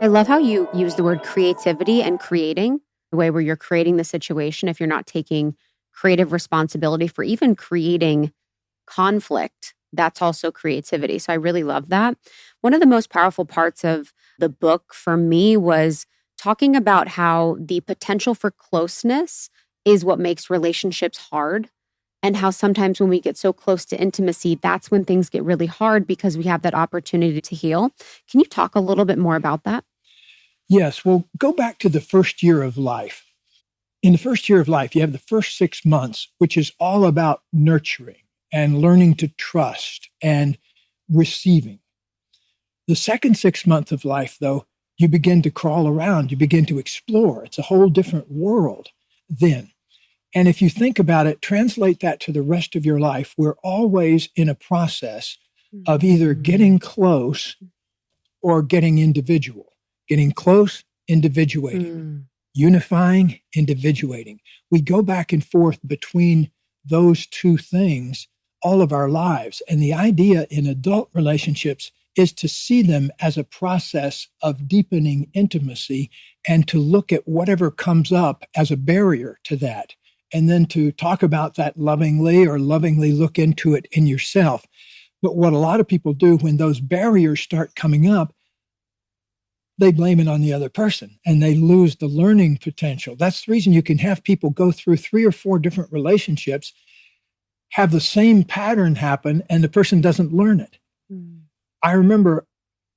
I love how you use the word creativity and creating, the way where you're creating the situation. If you're not taking creative responsibility for even creating conflict, that's also creativity. So I really love that. One of the most powerful parts of the book for me was talking about how the potential for closeness is what makes relationships hard, and how sometimes when we get so close to intimacy, that's when things get really hard because we have that opportunity to heal. Can you talk a little bit more about that? Yes. Well, go back to the first year of life. In the first year of life, you have the first 6 months, which is all about nurturing and learning to trust and receiving. The second 6 months of life, though, you begin to crawl around, you begin to explore. It's a whole different world then. And if you think about it, translate that to the rest of your life, we're always in a process of either getting close or getting individual. Getting close, individuating, unifying, individuating. We go back and forth between those two things all of our lives. And the idea in adult relationships is to see them as a process of deepening intimacy and to look at whatever comes up as a barrier to that. And then to talk about that lovingly or lovingly look into it in yourself. But what a lot of people do when those barriers start coming up, they blame it on the other person and they lose the learning potential. That's the reason you can have people go through 3 or 4 different relationships, have the same pattern happen, and the person doesn't learn it. I remember,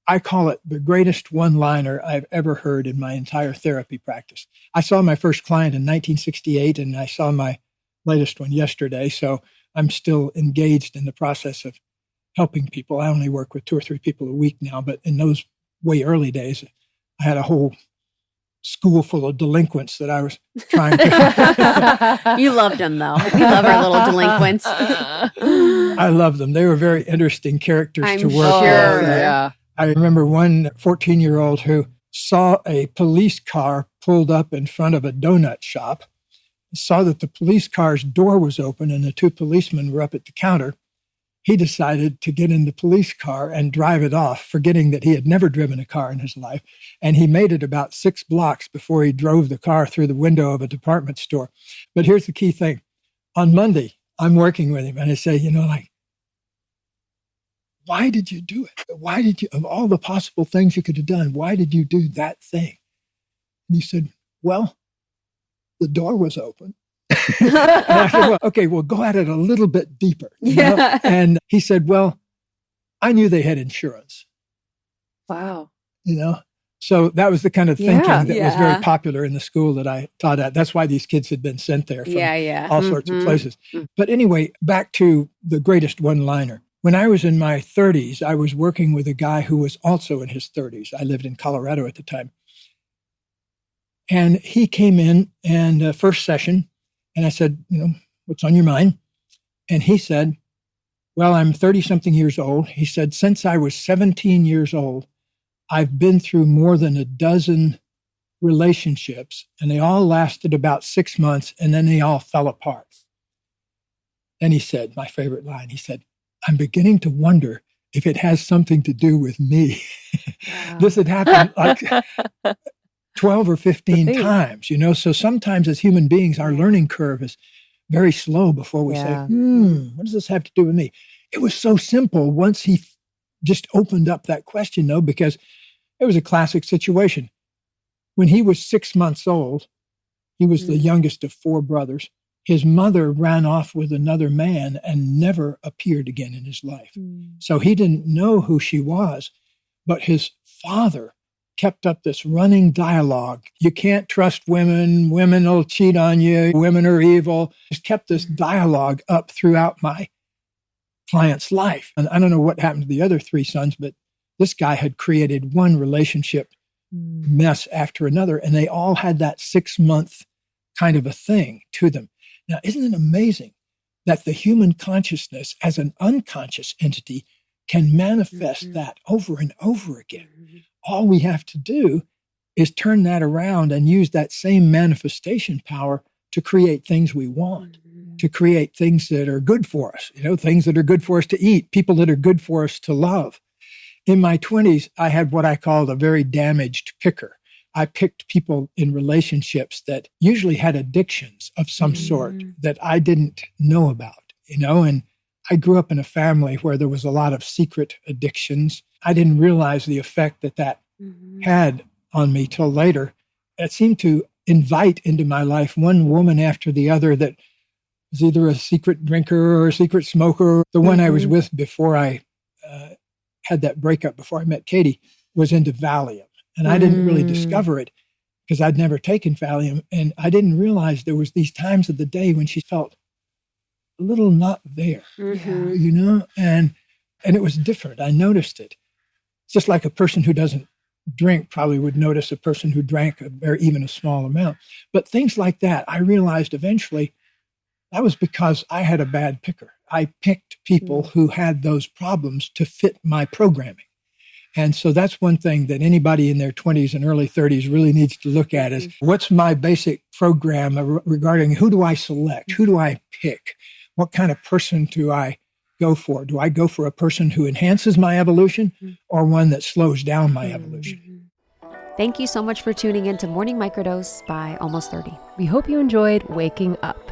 I call it the greatest one-liner I've ever heard in my entire therapy practice. I saw my first client in 1968 and I saw my latest one yesterday. So I'm still engaged in the process of helping people. I only work with 2 or 3 people a week now, but in those way early days, I had a whole school full of delinquents that I was trying to... You loved them, though. We love our little delinquents. I love them. They were very interesting characters to work sure. with. Yeah. I remember one 14-year-old who saw a police car pulled up in front of a donut shop, saw that the police car's door was open and the 2 policemen were up at the counter. He decided to get in the police car and drive it off, forgetting that he had never driven a car in his life. And he made it about 6 blocks before he drove the car through the window of a department store. But here's the key thing. On Monday, I'm working with him and I say, why did you do it? Why did you, of all the possible things you could have done, why did you do that thing? And he said, well, the door was open. And I said, well, okay, we'll go at it a little bit deeper. You know? And he said, well, I knew they had insurance. Wow. So that was the kind of thinking that was very popular in the school that I taught at. That's why these kids had been sent there from all sorts of places. But anyway, back to the greatest one-liner. When I was in my 30s, I was working with a guy who was also in his 30s. I lived in Colorado at the time. And he came in and first session, and I said, what's on your mind? And he said, well, I'm 30-something years old. He said, since I was 17 years old, I've been through more than a dozen relationships, and they all lasted about 6 months, and then they all fell apart. Then he said, my favorite line, he said, I'm beginning to wonder if it has something to do with me. Wow. This had happened like 12 or 15 times, So sometimes as human beings, our learning curve is very slow before we say, what does this have to do with me? It was so simple once he just opened up that question, though, because it was a classic situation. When he was 6 months old, he was the youngest of 4 brothers. His mother ran off with another man and never appeared again in his life. So he didn't know who she was, but his father kept up this running dialogue. You can't trust women. Women will cheat on you. Women are evil. Just kept this dialogue up throughout my client's life. And I don't know what happened to the other 3 sons, but this guy had created one relationship mess after another, and they all had that 6-month kind of a thing to them. Now, isn't it amazing that the human consciousness as an unconscious entity can manifest that over and over again? All we have to do is turn that around and use that same manifestation power to create things we want, to create things that are good for us, things that are good for us to eat, people that are good for us to love. In my 20s, I had what I called a very damaged picker. I picked people in relationships that usually had addictions of some sort that I didn't know about, and I grew up in a family where there was a lot of secret addictions. I didn't realize the effect that had on me till later. It seemed to invite into my life one woman after the other that was either a secret drinker or a secret smoker. The one I was with before I had that breakup, before I met Katie, was into Valium. And I didn't really discover it because I'd never taken Valium. And I didn't realize there was these times of the day when she felt a little not there, and it was different. I noticed it. It's just like a person who doesn't drink probably would notice a person who drank even a small amount. But things like that, I realized eventually that was because I had a bad picker. I picked people who had those problems to fit my programming. And so that's one thing that anybody in their 20s and early 30s really needs to look at is, what's my basic program regarding who do I select? Who do I pick? What kind of person do I go for? Do I go for a person who enhances my evolution or one that slows down my evolution? Thank you so much for tuning in to Morning Microdose by Almost 30. We hope you enjoyed waking up.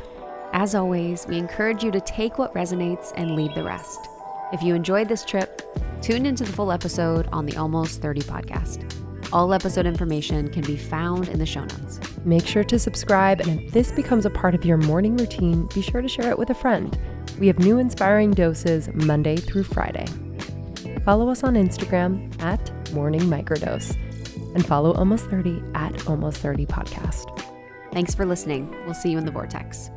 As always, we encourage you to take what resonates and leave the rest. If you enjoyed this trip, tune into the full episode on the Almost 30 podcast. All episode information can be found in the show notes. Make sure to subscribe, and if this becomes a part of your morning routine, be sure to share it with a friend. We have new inspiring doses Monday through Friday. Follow us on Instagram at Morning Microdose, and follow Almost 30 at Almost 30 Podcast. Thanks for listening. We'll see you in the vortex.